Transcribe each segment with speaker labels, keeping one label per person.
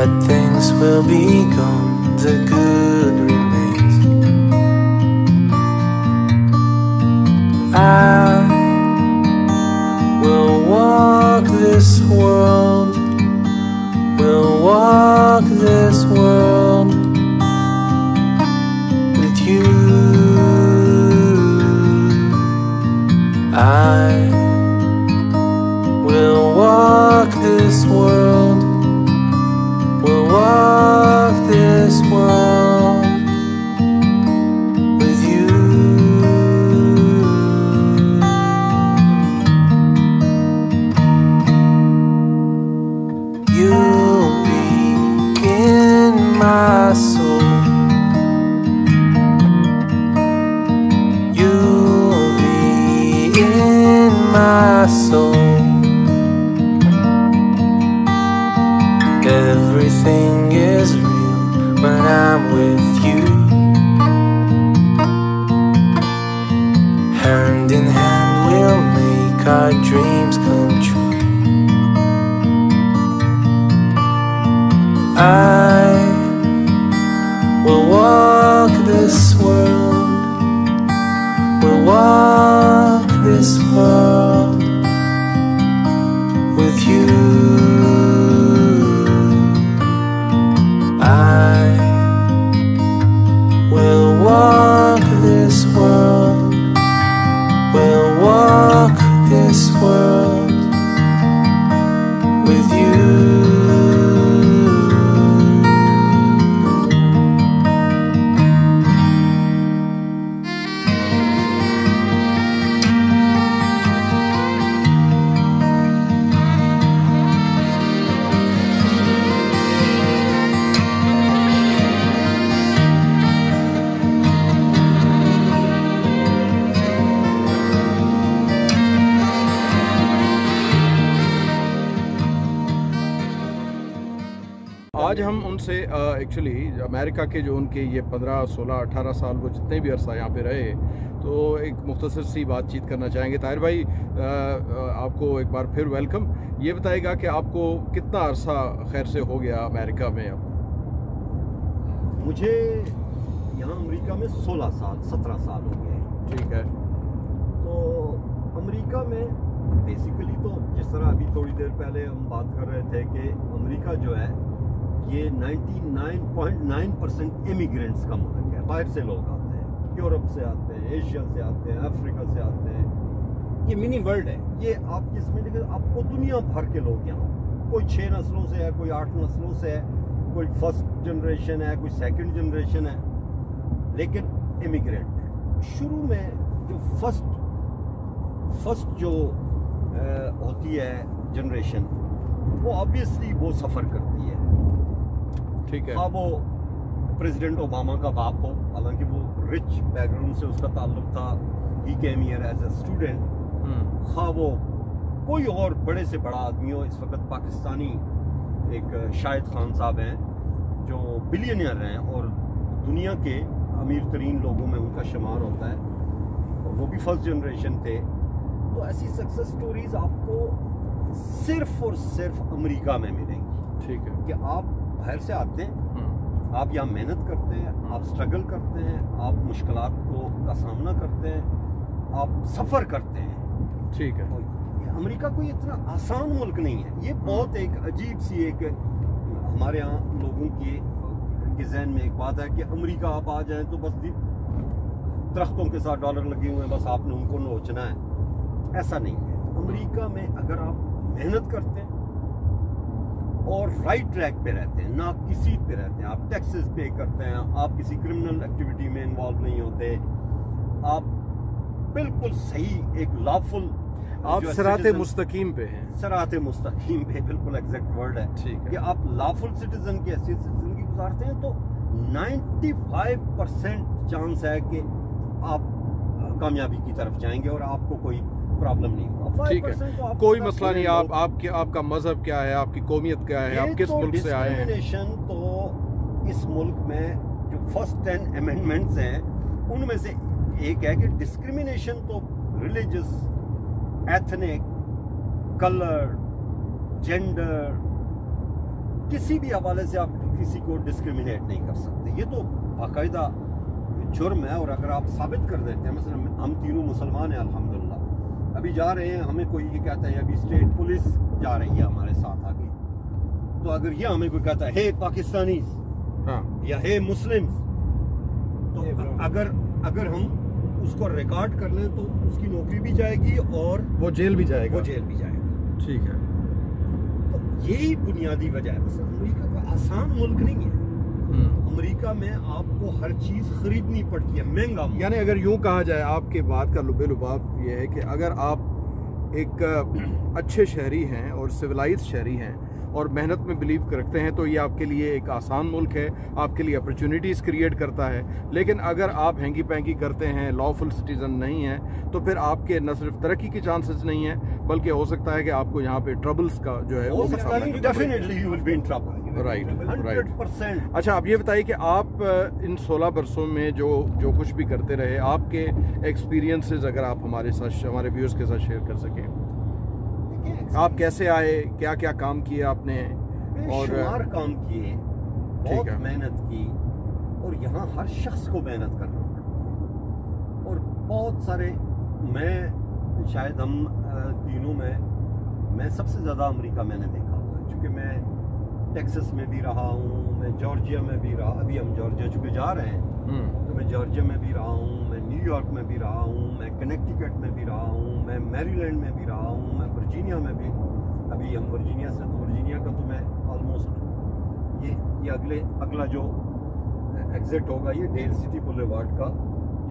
Speaker 1: bad things will be gone, the good remains. I will walk this world, will walk this world with you. I will walk this world, will walk this world with you. You'll be in my soul, you'll be in my soul. Everything is real when I'm with you. Hand in hand we'll make our dreams come true. I will walk this world, will walk this world with you. I will walk this world, will walk this world with you.
Speaker 2: आज हम उनसे actually America के जो उनके ये 15, 16, 18 साल वो जितने भी अरसा यहाँ पे रहे, तो एक मुख्तसर सी बातचीत करना चाहेंगे। ताहिर भाई, आपको एक बार फिर वेलकम। ये बताएगा कि आपको कितना अरसा खैर से हो गया अमेरिका में? अब
Speaker 3: मुझे यहाँ अमेरिका में 16 साल 17 साल हो गए।
Speaker 2: ठीक है।
Speaker 3: तो अमेरिका में बेसिकली तो जिस तरह अभी थोड़ी देर पहले हम बात कर रहे थे कि अमेरिका जो है ये 99.9% इमिग्रेंट्स का मुल्क है। बाहर से लोग आते हैं, यूरोप से आते हैं, एशिया से आते हैं, अफ्रीका से आते हैं। ये मिनी वर्ल्ड है ये। आप जिसमें देखिए आपको दुनिया भर के लोग यहाँ, कोई 6 नस्लों से है, कोई 8 नस्लों से है, कोई फर्स्ट जनरेशन है, कोई सेकंड जनरेशन है, लेकिन इमिग्रेंट है। शुरू में जो फर्स्ट जो होती है जनरेशन, वो ऑब्वियसली वो सफ़र करती है।
Speaker 2: ठीक है।
Speaker 3: हाँ, वो प्रेसिडेंट ओबामा का बाप हो, हालांकि वो रिच बैकग्राउंड से उसका ताल्लुक था, he came here as a student. हाँ, वो कोई और बड़े से बड़ा आदमी हो। इस वक्त पाकिस्तानी एक शाहिद खान साहब हैं जो बिलियनियर हैं और दुनिया के अमीर तरीन लोगों में उनका शुमार होता है, और वो भी फर्स्ट जनरेशन थे। तो ऐसी सक्सेस स्टोरीज आपको सिर्फ और सिर्फ अमेरिका में मिलेंगी।
Speaker 2: ठीक है।
Speaker 3: कि आप बाहर से आते हैं, आप यहाँ मेहनत करते हैं, आप स्ट्रगल करते हैं, आप मुश्किलात का सामना करते हैं, आप सफ़र करते हैं।
Speaker 2: ठीक है।
Speaker 3: अमेरिका कोई इतना आसान मुल्क नहीं है। ये बहुत एक अजीब सी एक हमारे यहाँ लोगों के जहन में एक बात है कि अमेरिका आप आ जाएं तो बस दरख्तों के साथ डॉलर लगे हुए हैं, बस आपने उनको नोचना है। ऐसा नहीं है। अमेरिका में अगर आप मेहनत करते हैं और राइट ट्रैक पे रहते हैं, ना किसी पे रहते हैं, आप टैक्सेस पे करते हैं, आप किसी क्रिमिनल एक्टिविटी में इन्वॉल्व नहीं होते, आप बिल्कुल सही एक लॉफुल,
Speaker 2: आप सराते मुस्तकीम पे हैं।
Speaker 3: सराते मुस्तकीम पे बिल्कुल एग्जैक्ट वर्ड है।
Speaker 2: ठीक है।
Speaker 3: कि आप लॉफुल सिटीजन की हैसियत से जिंदगी गुजारते हैं तो 95% चांस है कि आप कामयाबी की तरफ जाएंगे और आपको कोई प्रॉब्लम नहीं होगा।
Speaker 2: ठीक है, तो कोई मसला नहीं। आपका मजहब क्या है, आपकी कौमियत क्या है, आप किस मुल्क से आए हैं? तो
Speaker 3: इस मुल्क में जो फर्स्ट 10 अमेंडमेंट्स हैं उनमें से एक है कि डिस्क्रिमिनेशन तो रिलीजियस, एथनिक, कलर, जेंडर, किसी भी हवाले से आप किसी को डिस्क्रिमिनेट नहीं कर सकते। ये तो बाकायदा जुर्म है। और अगर आप साबित कर देते हैं, मसलन हम तीनों मुसलमान हैं अल्हम्दुलिल्लाह, अभी जा रहे हैं, हमें कोई ये कहता है अभी स्टेट पुलिस जा रही है हमारे साथ आगे, तो अगर ये हमें कोई कहता है हे पाकिस्तानी या हे मुस्लिम, तो अगर हम उसको रिकॉर्ड कर लें तो उसकी नौकरी भी जाएगी और
Speaker 2: वो जेल भी जाएगा। ठीक है।
Speaker 3: तो यही बुनियादी वजह है। अमेरिका कोई आसान मुल्क नहीं है। अमेरिका में आपको हर चीज खरीदनी पड़ती है, महंगा।
Speaker 2: यानी अगर यूं कहा जाए, आपके बात का लुबे लुबाब ये है कि अगर आप एक अच्छे शहरी हैं और सिविलाइज शहरी हैं और मेहनत में बिलीव करते हैं, तो ये आपके लिए एक आसान मुल्क है, आपके लिए अपॉर्चुनिटीज़ क्रिएट करता है। लेकिन अगर आप हैंगी पैंगी करते हैं, लॉफुल सिटीजन नहीं हैं, तो फिर आपके न सिर्फ तरक्की के चांसेस नहीं हैं, बल्कि हो सकता है कि आपको यहाँ पे ट्रबल्स का जो है वो
Speaker 3: definitely you will be in trouble.
Speaker 2: Right
Speaker 3: 100%।
Speaker 2: अच्छा, आप ये बताइए कि आप इन 16 बरसों में जो कुछ भी करते रहे, आपके एक्सपीरियंसेस अगर आप हमारे व्यूअर्स के साथ शेयर कर सकें। आप कैसे आए, क्या क्या काम किए आपने?
Speaker 3: और काम किए, बहुत मेहनत की, और यहाँ हर शख्स को मेहनत करना पड़ता है। और बहुत सारे, मैं शायद हम तीनों में मैं सबसे ज़्यादा अमेरिका मैंने देखा हुआ है, क्योंकि मैं टेक्सास में भी रहा हूँ, मैं जॉर्जिया में भी रहा, अभी हम जॉर्जिया चुके जा रहे हैं, तो मैं जॉर्जिया में भी रहा हूँ, मैं न्यूयॉर्क में भी रहा हूँ, मैं कनेक्टिकट में भी रहा हूँ, मैं मैरीलैंड में भी रहा हूँ, मैं वर्जीनिया में भी, अभी हम वर्जीनिया से, तो वर्जीनिया का तो मैं ऑलमोस्ट ये अगला जो एग्जिट होगा ये डेल सिटी बुलेवार्ड का,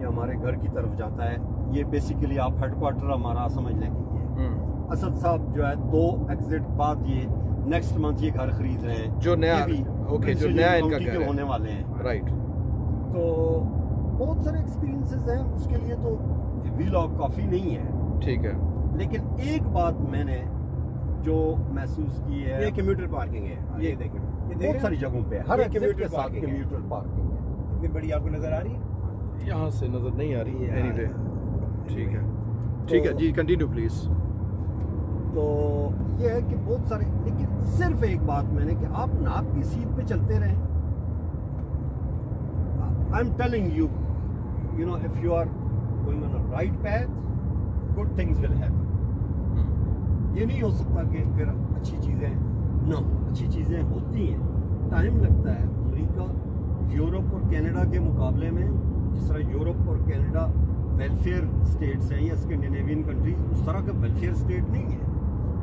Speaker 3: ये हमारे घर की तरफ जाता है। ये बेसिकली आप हेडक्वार्टर हमारा समझ लें कि ये असद साहब जो है 2 एग्जिट बाद ये नेक्स्ट मंथ ये घर खरीद रहे हैं,
Speaker 2: जो नया जो नया इनका घर है,
Speaker 3: होने वाले हैं।
Speaker 2: राइट।
Speaker 3: तो बहुत सारे एक्सपीरियंसेस हैं, उसके लिए तो व्लॉग काफ़ी नहीं है।
Speaker 2: ठीक है।
Speaker 3: लेकिन एक बात मैंने जो महसूस की है,
Speaker 4: ये कम्यूटर पार्किंग है, ये देखें, ये
Speaker 3: बहुत सारी जगहों पे हर
Speaker 4: कम्यूटर
Speaker 3: के साथ कम्यूटर पार्किंग है।
Speaker 4: इतनी बड़ी आपको नजर आ रही है?
Speaker 2: यहाँ से नजर नहीं आ रही है। एनीवे, ठीक है, ठीक है जी, कंटिन्यू प्लीज।
Speaker 3: तो ये है कि बहुत सारे, लेकिन सिर्फ एक बात मैंने कि आप नाक की सीट पे चलते रहें। I am telling you, you know, if you are going on a right path, good things will happen. ये नहीं हो सकता कि फिर अच्छी चीज़ें ना, अच्छी चीज़ें होती हैं, टाइम लगता है। अमेरिका यूरोप और कनाडा के मुकाबले में, जिस तरह यूरोप और कनाडा वेलफेयर स्टेट्स हैं या स्कैंडिनेवियन कंट्रीज, उस तरह का वेलफेयर स्टेट नहीं है।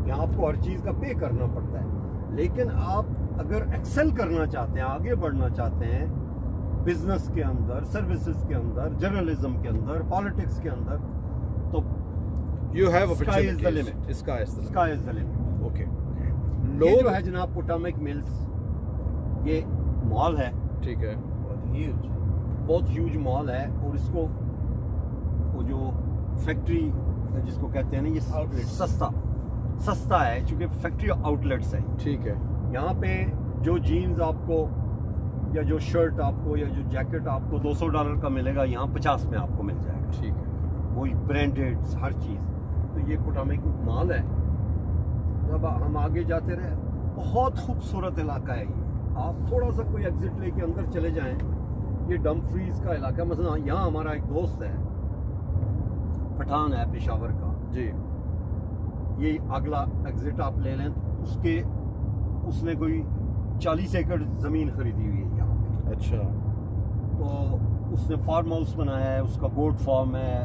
Speaker 3: यहाँ आपको हर चीज़ का पे करना पड़ता है। लेकिन आप अगर एक्सेल करना चाहते हैं, आगे बढ़ना चाहते हैं बिजनेस के अंदर, सर्विसेज के अंदर, जर्नलिज्म के अंदर, पॉलिटिक्स के अंदर, तो
Speaker 2: you have
Speaker 3: sky is the limit.
Speaker 2: Sky is the limit. Okay.
Speaker 3: ये जो है जनाब पोटोमेक मिल्स, ये मॉल है,
Speaker 2: ठीक है,
Speaker 3: बहुत ह्यूज मॉल है। और इसको वो जो फैक्ट्री जिसको कहते हैं ना, ये सस्ता है, चूंकि फैक्ट्री आउटलेट्स है।
Speaker 2: ठीक है।
Speaker 3: यहाँ पे जो जीन्स आपको या जो शर्ट आपको या जो जैकेट आपको $200 का मिलेगा, यहाँ 50 में आपको मिल जाएगा।
Speaker 2: ठीक है।
Speaker 3: वही ब्रांडेड हर चीज़। तो ये पोटोमेक मॉल है। जब हम आगे जाते रहे, बहुत खूबसूरत इलाका है ये। आप थोड़ा सा कोई एग्जिट लेके अंदर चले जाएं, ये डम्फ्रीज का इलाका। मतलब यहाँ हमारा एक दोस्त है, पठान है पेशावर का
Speaker 2: जी,
Speaker 3: ये अगला एग्जिट आप ले लें, उसने कोई 40 एकड़ ज़मीन खरीदी हुई है यहाँ पे।
Speaker 2: अच्छा।
Speaker 3: तो उसने फार्म हाउस बनाया है, उसका गोट फार्म है,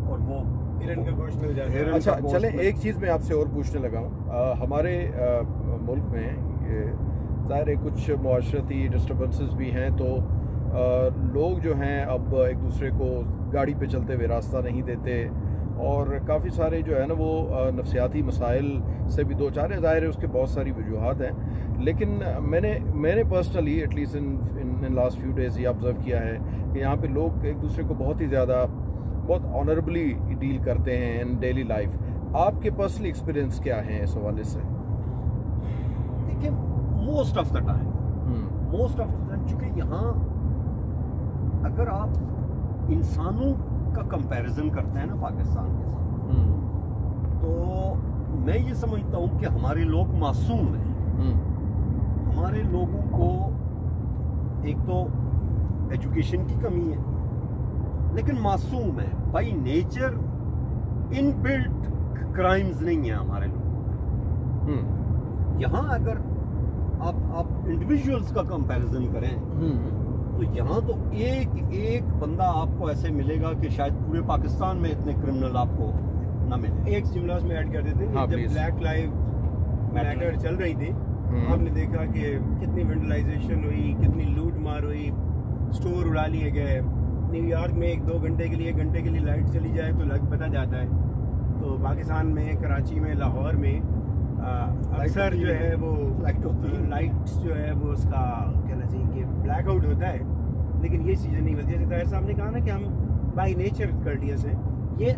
Speaker 3: और वो
Speaker 4: हिरन का गोश्त मिल जाएगा।
Speaker 2: अच्छा, चले एक चीज़ मैं आपसे और पूछने लगा हूँ। हमारे मुल्क में ज़ाहिर है कुछ मुआशरती डिस्टर्बेंसेस भी हैं, तो लोग जो हैं अब एक दूसरे को गाड़ी पे चलते हुए रास्ता नहीं देते, और काफ़ी सारे जो है ना वो नफसियाती मसाइल से भी दो चार है। ज़ाहिर है उसके बहुत सारी वजूहात हैं, लेकिन मैंने personally at least in last few days ये ऑब्ज़र्व किया है कि यहाँ पे लोग एक दूसरे को बहुत ऑनरेबली डील करते हैं इन डेली लाइफ। आपके पर्सनल एक्सपीरियंस क्या है इस हवाले से?
Speaker 3: देखिए, मोस्ट ऑफ द टाइम चूँकि यहाँ अगर आप इंसानों का कंपैरिजन करते हैं ना पाकिस्तान के साथ, तो मैं ये समझता हूँ कि हमारे लोग मासूम हैं। हमारे लोगों को एक तो एजुकेशन की कमी है, लेकिन मासूम है बाई नेचर, इनबिल्ट क्राइम्स नहीं है हमारे लोगों में। यहाँ अगर आप इंडिविजुअल्स का कंपैरिजन करें तो यहाँ तो एक एक बंदा आपको ऐसे मिलेगा कि शायद पूरे पाकिस्तान में इतने क्रिमिनल आपको ना मिले।
Speaker 4: एक जुमलास में ऐड कर देते हैं, जब ब्लैक लाइव मैटर चल रही थी, आपने देखा कि कितनी वेंडलाइजेशन हुई, कितनी लूट मार हुई, स्टोर उड़ा लिए गए। न्यूयॉर्क में 1-2 घंटे के लिए, घंटे के लिए लाइट चली जाए तो लग पता जाता है। तो पाकिस्तान में, कराची में, लाहौर में अक्सर जो है वो लाइट्स जो है वो उसका कहना चाहिए कि ब्लैकआउट होता है, लेकिन ये चीज़ें नहीं होती। जैसे ताहिर साहब ने कहा ना कि हम बाई नेचर कर्टियस हैं, ये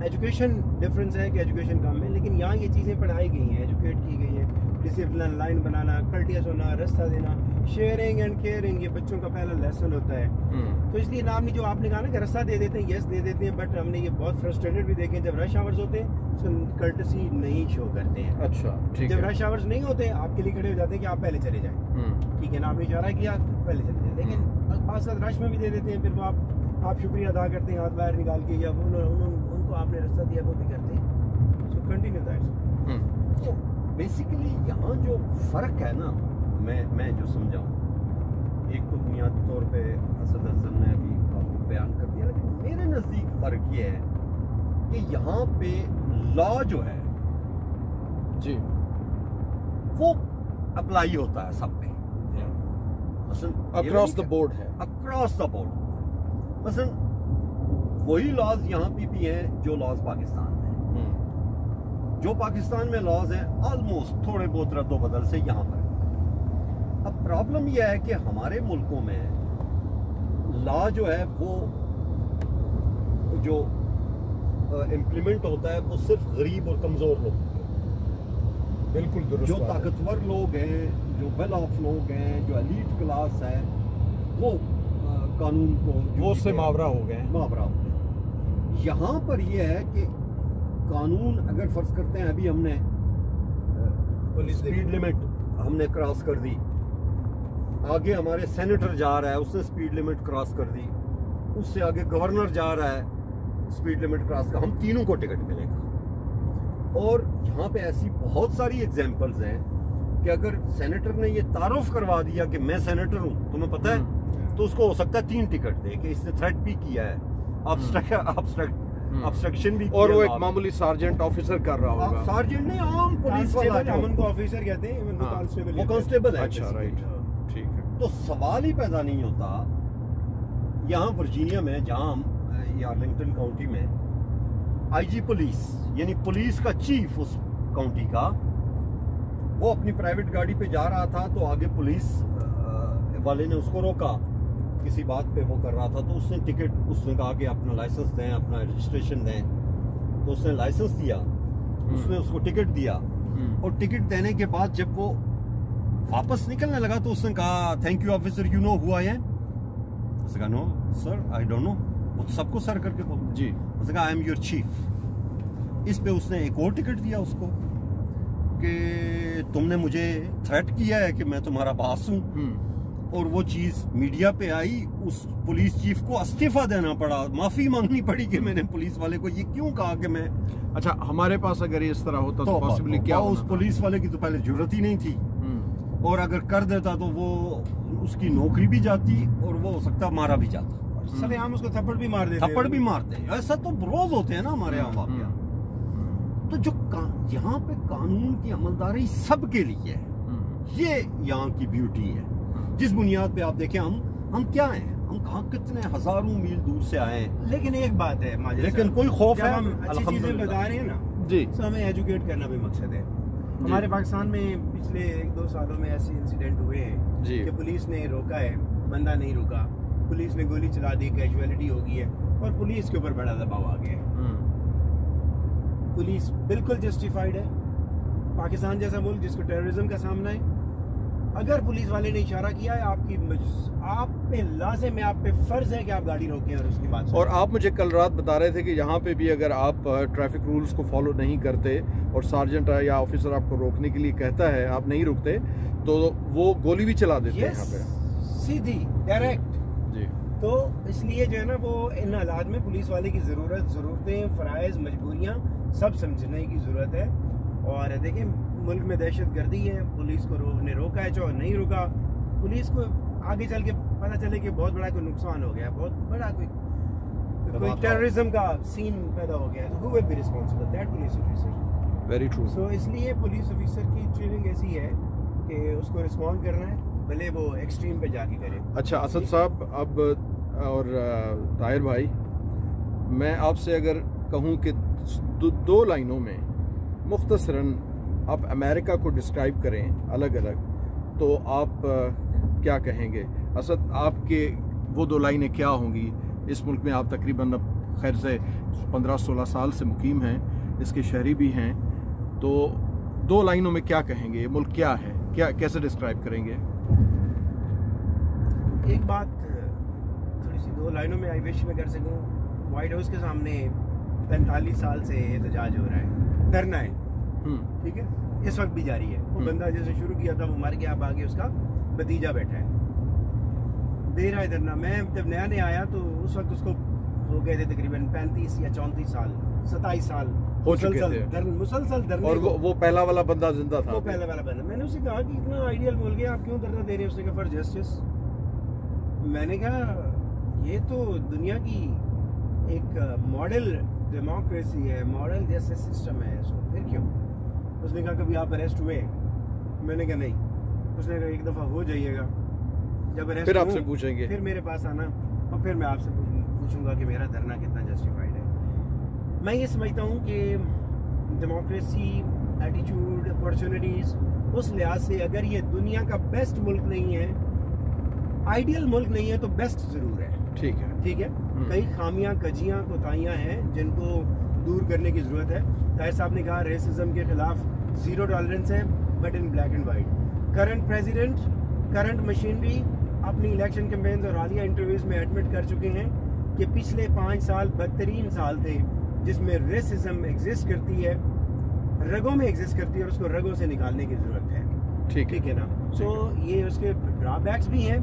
Speaker 4: एजुकेशन डिफरेंस है कि एजुकेशन कम है, लेकिन यहाँ ये चीज़ें पढ़ाई गई हैं, एजुकेट की गई हैं। डिसिप्लिन, लाइन बनाना, कर्टियस होना, रास्ता देना, शेयरिंग एंड केयरिंग, ये बच्चों का पहला लेसन होता है। तो इसलिए नाम नहीं, जो आपने कहा ना कि रास्ता दे देते हैं, यस दे देते हैं, बट हमने ये बहुत फ्रस्ट्रेटेड भी देखे जब रश आवर्स होते हैं तो कर्टसी नहीं शो करते हैं।
Speaker 2: अच्छा, ठीक
Speaker 4: जब
Speaker 2: है।
Speaker 4: रश आवर्स नहीं होते आपके लिए खड़े हो जाते हैं कि आप पहले चले जाएं, ठीक है ना, आपने इशारा किया पहले चले जाएं, लेकिन पाँच साथ रश में भी दे देते हैं, फिर वो आप शुक्रिया अदा करते हैं हाथ बाहर निकाल के, या उनको आपने रास्ता दिया वो भी करते हैं। So continue that.
Speaker 3: तो बेसिकली यहाँ जो फर्क है ना, मैं जो समझाऊँ, एक तो बुनियादी तौर पे असद हसन ने अभी आपको बयान कर दिया, लेकिन मेरे नज़दीक फ़र्क ये है कि यहाँ पे लॉ जो है
Speaker 2: जी
Speaker 3: वो अप्लाई होता है सब पे,
Speaker 2: अक्रॉस द बोर्ड है,
Speaker 3: अक्रॉस द बोर्ड। मसलन वही लॉज यहाँ पे भी हैं जो लॉज पाकिस्तान में, जो पाकिस्तान में लॉज हैं ऑलमोस्ट थोड़े बहुत रद्दो बदल से यहाँ पर। अब प्रॉब्लम यह है कि हमारे मुल्कों में लॉ जो है वो जो इम्प्लीमेंट होता है वो सिर्फ गरीब और कमजोर लोग,
Speaker 2: बिल्कुल दुरुस्त,
Speaker 3: जो ताकतवर लोग हैं, जो वेल ऑफ लोग हैं, जो एलीट क्लास है, वो कानून को
Speaker 2: वो उससे मावरा हो गए।
Speaker 3: यहाँ पर यह है कि कानून, अगर फर्ज करते हैं अभी हमने स्पीड लिमिट हमने क्रॉस कर दी, आगे हमारे सेनेटर जा रहा है उसने स्पीड लिमिट क्रॉस कर दी, उससे आगे गवर्नर जा रहा है स्पीड लिमिट क्रॉस का, हम तीनों को टिकट मिलेगा। और यहाँ पे ऐसी बहुत सारी एग्जांपल्स हैं कि अगर सेनेटर ने ये तारुफ करवा दिया कि मैं सेनेटर हूँ, तुम्हें पता है, तो उसको हो सकता है 3 टिकट दे कि इसने थ्रेट भी किया है, ऑब्स्ट्रक्शन भी,
Speaker 2: और वो एक मामूली सार्जेंट ऑफिसर कर रहा होगा।
Speaker 3: सार्जेंट नहीं, आम पुलिस वाला,
Speaker 4: हम उनको ऑफिसर कहते हैं, वो
Speaker 3: कांस्टेबल है।
Speaker 2: अच्छा, राइट, ठीक है।
Speaker 3: तो सवाल ही पैदा नहीं होता। यहाँ वर्जीनिया में, जहाँ ये आर्लिंगटन काउंटी में आईजी पुलिस, यानी पुलिस का चीफ उस काउंटी का, वो अपनी प्राइवेट गाड़ी पे जा रहा था, तो आगे पुलिस वाले ने उसको रोका, किसी बात पे वो कर रहा था, तो उसने टिकट, उसने कहा कि अपना लाइसेंस दें, अपना रजिस्ट्रेशन दें, तो उसने लाइसेंस दिया, उसने उसको टिकट दिया, और टिकट देने के बाद जब वो वापस निकलने लगा तो उसने कहा, thank you officer, you know who I am? उसने कहा, no sir, I don't know. वो सबको सर करके बोल जी। उसने कहा, आई एम योर चीफ। इस पे उसने एक और टिकट दिया उसको कि तुमने मुझे थ्रेट किया है कि मैं तुम्हारा बॉस हूँ, और वो चीज मीडिया पे आई, उस पुलिस चीफ को इस्तीफा देना पड़ा, माफी मांगनी पड़ी कि मैंने पुलिस वाले को ये क्यों कहा कि मैं।
Speaker 2: अच्छा, हमारे पास अगर इस तरह होता तो पॉसिबली क्या होता?
Speaker 3: उस पुलिस वाले की तो पहले जरूरत ही नहीं थी, और अगर कर देता तो वो उसकी नौकरी भी जाती, और वो हो सकता मारा भी जाता।
Speaker 4: सरेआम उसको थप्पड़ भी मार देते,
Speaker 3: थप्पड़ भी मारते हैं। ऐसा तो रोज होते हैं ना हमारे यहाँ वाकया। तो जो यहाँ पे कानून की अमलदारी सबके लिए है, ये यहाँ की ब्यूटी है। जिस बुनियाद पे आप देखें, हम क्या हैं, हम कहाँ कितने हजारों मील दूर से आए हैं,
Speaker 4: लेकिन एक बात है माजिद,
Speaker 3: लेकिन कोई खौफ है,
Speaker 4: हम अच्छी चीजें बता रहे हैं ना
Speaker 2: जी,
Speaker 4: तो हमें एजुकेट करना भी मकसद है। हमारे पाकिस्तान में पिछले 1-2 सालों में ऐसे इंसिडेंट हुए हैं कि पुलिस ने रोका है, बंदा नहीं रुका, पुलिस ने गोली चला दी, कैजुअलिटी हो गई है, और पुलिस के ऊपर बड़ा दबाव आ गया है। पुलिस बिल्कुल जस्टिफाइड है। पाकिस्तान जैसा मुल्क जिसको टेररिज्म का सामना है, अगर पुलिस वाले ने इशारा किया है, आप पे लाज़िम है, आप पे फर्ज है कि आप गाड़ी रोकें और उसकी बात।
Speaker 2: और आप मुझे कल रात बता रहे थे कि यहाँ पे भी अगर आप ट्रैफिक रूल्स को फॉलो नहीं करते और सार्जेंट या ऑफिसर आपको रोकने के लिए कहता है, आप नहीं रुकते, तो वो गोली भी चला देते हैं यहाँ पे,
Speaker 4: सीधी डायरेक्ट
Speaker 2: जी।
Speaker 4: तो इसलिए जो है ना, वो इन हालात में पुलिस वाले की ज़रूरतें, फ़राइज़, मजबूरियाँ सब समझने की ज़रूरत है। और देखिए, मुल्क में दहशत गर्दी है, पुलिस को ने रोका है, चाहे नहीं रोका, पुलिस को आगे चल के पता चले कि बहुत बड़ा कोई नुकसान हो गया, बहुत बड़ा कोई टेररिज्म का सीन पैदा हो गया, तो who will be responsible? That police officer.
Speaker 2: Very true.
Speaker 4: So इसलिए पुलिस ऑफिसर की ट्रेनिंग ऐसी है कि उसको रिस्पॉन्ड करना है, भले वो एक्सट्रीम पे जाके करे।
Speaker 2: अच्छा असद साहब, अब और ताहिर भाई, मैं आपसे अगर कहूँ कि दो लाइनों में मुख्तसरन आप अमेरिका को डिस्क्राइब करें अलग अलग, तो आप क्या कहेंगे? असद, आपके वो दो लाइनें क्या होंगी? इस मुल्क में आप तकरीबन अब खैर से 15-16 साल से मुकीम हैं, इसके शहरी भी हैं, तो दो लाइनों में क्या कहेंगे? ये मुल्क क्या है, क्या कैसे डिस्क्राइब करेंगे?
Speaker 4: एक बात थोड़ी सी दो लाइनों में आई विश में कर सकूं। वाइट हाउस के सामने 45 साल से एहतजाज हो रहा है, धरना है, ठीक है, इस वक्त भी जारी है। वो बंदा जैसे शुरू किया था वो मर गया, अब आगे उसका भतीजा बैठा है, दे रहा है धरना। मैं जब नया नया आया तो उस वक्त उसको हो गए थे तकरीबन 35 या 34 साल, 27 साल
Speaker 2: हो चुके थे
Speaker 4: मुसलसल धरने।
Speaker 2: और वो पहला वाला बंदा जिंदा था,
Speaker 4: वो पहला वाला बंदा। मैंने उससे कहा कि इतना आइडियल बोल गया, आप क्यों धरना दे रहे हैं? उसने कहा फॉर जस्टिस। मैंने कहा ये तो दुनिया की एक मॉडल डेमोक्रेसी है, मॉडल जस्टिस सिस्टम है, सो फिर क्यों? उसने कहा कभी आप अरेस्ट हुए? मैंने कहा नहीं। उसने कहा एक दफ़ा हो जाइएगा, जब अरेस्ट
Speaker 2: फिर आपसे पूछेंगे,
Speaker 4: फिर मेरे पास आना और फिर मैं आपसे पूछूंगा कि मेरा धरना कितना जस्टिफाइड है। मैं ये समझता हूँ कि डेमोक्रेसी, एटीट्यूड, अपॉर्चुनिटीज़, उस लिहाज से अगर ये दुनिया का बेस्ट मुल्क नहीं है, आइडियल मुल्क नहीं है, तो बेस्ट ज़रूर है।
Speaker 2: ठीक है,
Speaker 4: ठीक है। कई खामियां, कजियां, कोताहियां हैं जिनको दूर करने की ज़रूरत है। ताहिर साहब ने कहा रेसिज्म के खिलाफ ज़ीरो टॉलरेंस है, but in black and white. Current president, current machinery अपनी इलेक्शन कैंपेन्स और हालिया इंटरव्यूज़ में एडमिट कर चुके हैं कि पिछले 5 साल बदतरीन साल थे जिसमें रेसिज्म एग्जिस्ट करती है, रगों में एग्जिस्ट करती है, और उसको रगों से निकालने की ज़रूरत है। ठीक है ना? सो ये उसके ड्रॉबैक्स भी हैं,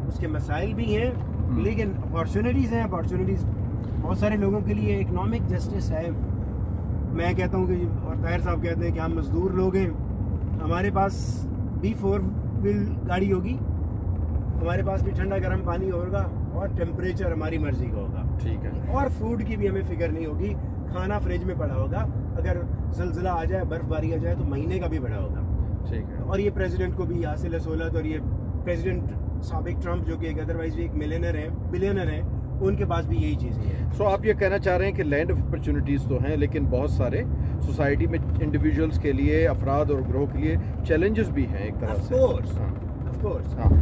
Speaker 4: उसके मसाइल भी हैं, लेकिन अपॉर्चुनिटीज़ हैं। अपॉर्चुनिटीज़ बहुत सारे लोगों के लिए इकोनॉमिक जस्टिस है। मैं कहता हूँ कि, और ताहिर साहब कहते हैं कि हम मजदूर लोग हैं, हमारे पास भी 4 व्हील गाड़ी होगी, हमारे पास भी ठंडा गर्म पानी होगा और टेम्परेचर हमारी मर्जी का होगा।
Speaker 2: ठीक है।
Speaker 4: और फूड की भी हमें फिक्र नहीं होगी, खाना फ्रिज में पड़ा होगा, अगर ज़लज़ला आ जाए, बर्फबारी आ जाए तो महीने का भी पड़ा होगा।
Speaker 2: ठीक है।
Speaker 4: और ये प्रेसिडेंट को भी हासिल है सहूलत, और ये प्रेसिडेंट साबिक ट्रंप जो कि अदरवाइज भी एक मिलियनर है, बिलियनर है, उनके पास भी यही चीज़ें हैं।
Speaker 2: सो आप ये कहना चाह रहे हैं कि लैंड ऑफ अपॉर्चुनिटीज़ तो हैं, लेकिन बहुत सारे सोसाइटी में इंडिविजुअल्स के लिए, अफराद और ग्रोह के लिए चैलेंजेस भी हैं एक तरह से।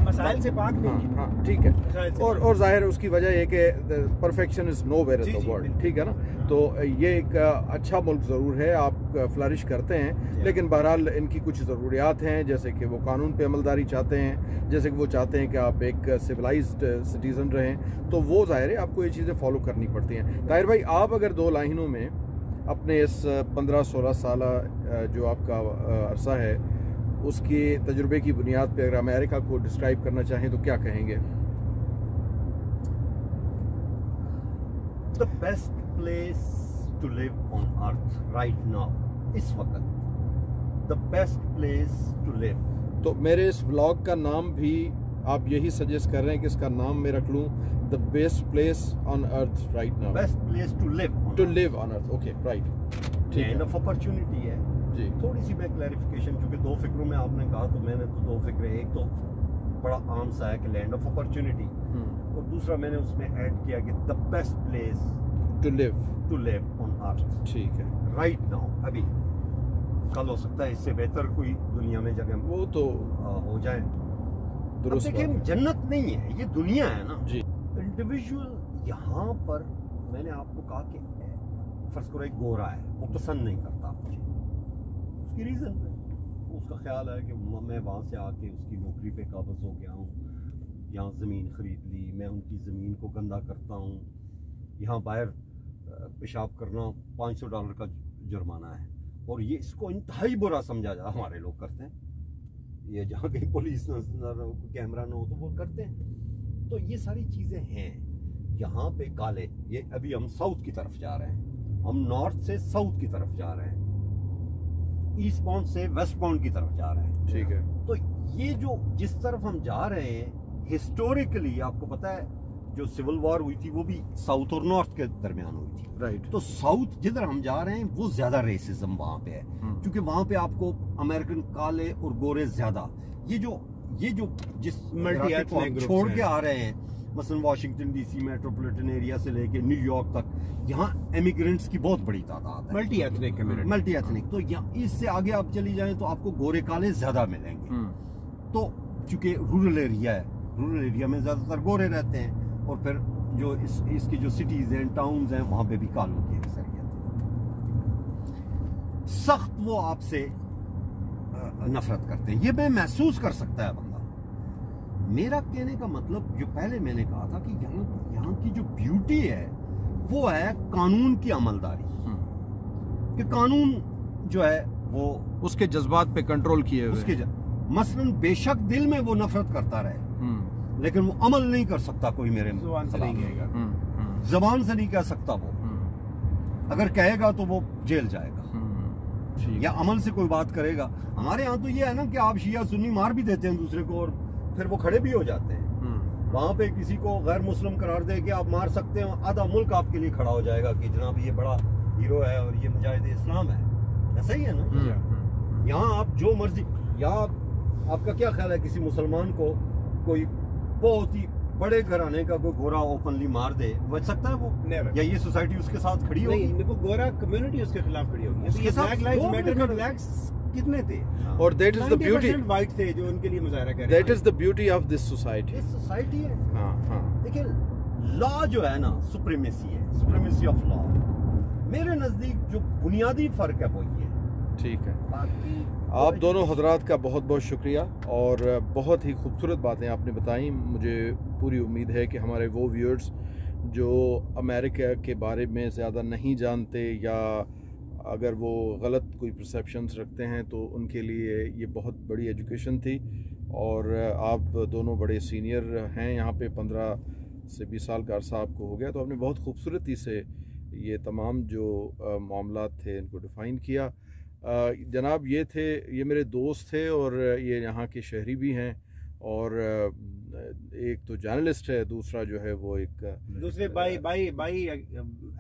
Speaker 4: मसाइल से पाक नहीं है।
Speaker 2: हाँ, ठीक है। और जाहिर है उसकी वजह है कि perfection is nowhere in the world, ठीक है ना? तो ये एक अच्छा मुल्क ज़रूर है, आप फ्लरिश करते हैं, लेकिन बहरहाल इनकी कुछ ज़रूरियात हैं, जैसे कि वो कानून पे अमलदारी चाहते हैं, जैसे कि वो चाहते हैं कि आप एक सिविलाइज्ड सिटीज़न रहें, तो वो जाहिर है आपको ये चीज़ें फॉलो करनी पड़ती हैं। ताहिर भाई, आप अगर दो लाइनों में अपने इस 15-16 साल जो आपका अरसा है, उसके तजुर्बे की बुनियाद पे अगर अमेरिका को डिस्क्राइब करना चाहें तो क्या कहेंगे?
Speaker 3: The best place to live on earth right now, इस वक्त the best place to live।
Speaker 2: तो मेरे इस व्लॉग का नाम भी आप यही सजेस्ट कर रहे हैं कि इसका नाम मैं रख लूँ the best place on earth right now?
Speaker 3: Best place to live on
Speaker 2: to live on earth, okay, right।
Speaker 3: Land of opportunity है
Speaker 2: जी।
Speaker 3: थोड़ी सी मैं क्लैरिफिकेशन, चूंकि 2 फिक्रों में आपने कहा तो मैंने तो 2 फिक्र, एक तो बड़ा आम सा है कि लैंड ऑफ अपॉर्चुनिटी, और दूसरा मैंने उसमें ऐड किया कि the best place
Speaker 2: to live
Speaker 3: on earth.
Speaker 2: ठीक है।
Speaker 3: राइट नाउ, अभी कल हो सकता है इससे बेहतर कोई दुनिया में जगह
Speaker 2: वो तो
Speaker 3: हो जाए।
Speaker 2: दुरुस्त
Speaker 3: देखिए, जन्नत नहीं है, ये दुनिया है ना
Speaker 2: जी।
Speaker 3: इंडिविजुअल यहाँ पर, मैंने आपको कहा कि फर्स्ट करो एक गोरा है, वो पसंद नहीं करता मुझे, उसकी रीजन है, उसका ख्याल है कि मैं वहाँ से आके उसकी नौकरी पे काबज़ हो गया हूँ, यहाँ ज़मीन ख़रीद ली, मैं उनकी ज़मीन को गंदा करता हूँ, यहाँ बाहर पेशाब करना $500 का जुर्माना है, और ये इसको इंतहाई बुरा समझा जा, हमारे लोग करते हैं ये, जहाँ कहीं पुलिस न कैमरा ना हो तो वो करते हैं। तो ये सारी चीज़ें हैं यहाँ पे काले। ये अभी हम साउथ की तरफ जा रहे हैं, हम नॉर्थ से साउथ की तरफ जा रहे हैं, ईस्ट बाउंड से वेस्ट बाउंड की तरफ जा रहे हैं।
Speaker 2: ठीक है।
Speaker 3: तो ये जो जिस तरफ हम जा रहे हैं हिस्टोरिकली, आपको पता है जो सिविल वॉर हुई थी वो भी साउथ और नॉर्थ के दरमियान हुई थी।
Speaker 2: राइट।
Speaker 3: तो साउथ जिधर हम जा रहे हैं वो ज्यादा रेसिज्म वहां पे है, क्योंकि वहां पे आपको अमेरिकन काले और गोरे ज्यादा, ये जो जिस छोड़ के आ रहे हैं, मसलन वाशिंगटन डीसी मेट्रोपॉलिटन एरिया से लेके न्यूयॉर्क तक, यहाँ इमिग्रेंट्स की बहुत बड़ी तादाद है,
Speaker 4: multi ethnic community.
Speaker 3: Multi ethnic. तो यहाँ इससे आगे आप चली जाएं तो आपको गोरे काले ज्यादा मिलेंगे। तो चूंकि रूरल एरिया है, रूरल एरिया में ज्यादातर गोरे रहते हैं, और फिर जो इसकी जो सिटीज हैं, टाउन्स हैं, वहां पे भी कालों की अक्सरियत है। सख्त वो आपसे नफरत करते हैं, ये मैं महसूस कर सकता है बंदा। मेरा कहने का मतलब, जो पहले मैंने कहा था कि यहाँ की जो ब्यूटी है वो है कानून की अमलदारी, कि कानून जो है वो
Speaker 2: उसके जज्बात पे कंट्रोल किए हुए,
Speaker 3: उसके मसलन बेशक दिल में वो नफरत करता रहे, लेकिन वो अमल नहीं कर सकता कोई मेरे
Speaker 4: ज़ुबान से नहीं कहेगा,
Speaker 3: ज़बान से नहीं कह सकता वो, अगर कहेगा तो वो जेल जाएगा, या अमल से कोई बात करेगा। हमारे यहाँ तो ये है ना कि आप शिया सुन्नी मार भी देते हैं दूसरे को, और फिर वो खड़े भी हो जाते हैं। वहां पे किसी को गैर मुस्लिम करार दे के आप मार सकते हो, आधा मुल्क आपके लिए खड़ा हो जाएगा कि जनाब ये बड़ा हीरो है और ये मुजाहिद इस्लाम है। ऐसा ही है ना। यहाँ आप जो मर्जी, यहाँ आपका क्या ख्याल है किसी मुसलमान को कोई बहुत ही बड़े घराने का कोई गोरा ओपनली मार दे, बच सकता है वो?
Speaker 4: Never.
Speaker 3: या ये सोसाइटी उसके साथ खड़ी होगी?
Speaker 4: नहीं, वो गोरा कम्युनिटी उसके खिलाफ खड़ी होगी।
Speaker 3: उसके साथ
Speaker 4: ब्लैक लाइव्स मैटर में ब्लैक्स कितने थे?
Speaker 2: और that is the beauty,
Speaker 4: 90% white थे जो उनके लिए मुजाहरा कर रहे थे।
Speaker 2: That is the beauty of this society.
Speaker 3: ये सोसाइटी है।
Speaker 2: हाँ।
Speaker 3: देखिए लॉ जो है ना, सुप्रीमेसी है, सुप्रीमेसी ऑफ लॉ। मेरे नजदीक जो बुनियादी फर्क है वो ये है।
Speaker 2: ठीक है।
Speaker 3: बाकी
Speaker 2: आप दोनों हजरात का बहुत बहुत शुक्रिया, और बहुत ही खूबसूरत बातें आपने बताई। मुझे पूरी उम्मीद है कि हमारे वो व्यूअर्स जो अमेरिका के बारे में ज़्यादा नहीं जानते, या अगर वो गलत कोई परसेप्शंस रखते हैं, तो उनके लिए ये बहुत बड़ी एजुकेशन थी। और आप दोनों बड़े सीनियर हैं यहाँ पे, 15 से 20 साल का अरसा आपको हो गया, तो आपने बहुत खूबसूरती से ये तमाम जो मामलात थे इनको डिफ़ाइन किया। जनाब ये मेरे दोस्त थे, और ये यहाँ के शहरी भी हैं, और एक तो जर्नलिस्ट है, दूसरा जो है वो एक
Speaker 4: दूसरे बाई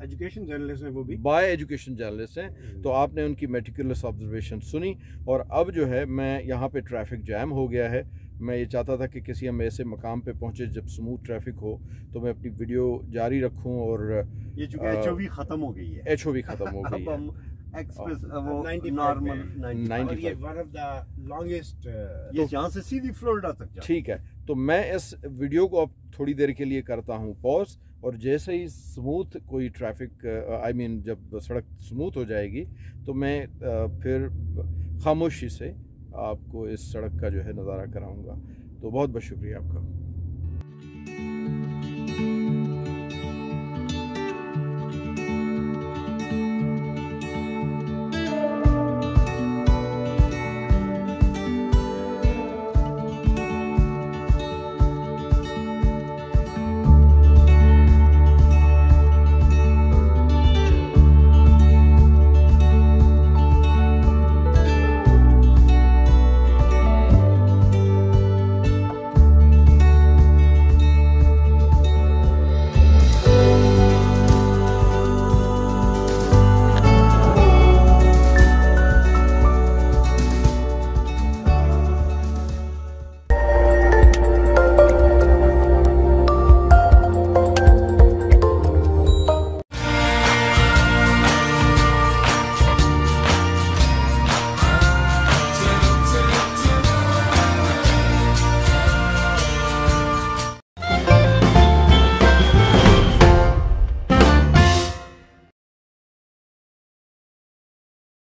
Speaker 4: एजुकेशन जर्नलिस्ट हैं, वो भी
Speaker 2: बाय एजुकेशन जर्नलिस्ट हैं। तो आपने उनकी मेटिकुलस ऑब्जर्वेशन सुनी, और अब जो है मैं यहाँ पे ट्रैफिक जैम हो गया है। मैं ये चाहता था कि किसी हम ऐसे मकाम पे पहुँचे जब स्मूथ ट्रैफिक हो, तो मैं अपनी वीडियो जारी रखूँ। और
Speaker 3: ये चूँकि HOV ख़त्म हो गई है,
Speaker 2: HOV ख़त्म हो गई है,
Speaker 3: एक्सप्रेस वो नॉर्मल 95
Speaker 4: ये वन ऑफ द लॉन्गेस्ट,
Speaker 3: ये यहाँ से सीधी फ्लोरिडा तक जाता है।
Speaker 2: ठीक है। तो मैं इस वीडियो को अब थोड़ी देर के लिए करता हूँ पॉज, और जैसे ही स्मूथ कोई ट्रैफिक जब सड़क स्मूथ हो जाएगी, तो मैं फिर खामोशी से आपको इस सड़क का जो है नज़ारा कराऊंगा। तो बहुत बहुत शुक्रिया आपका।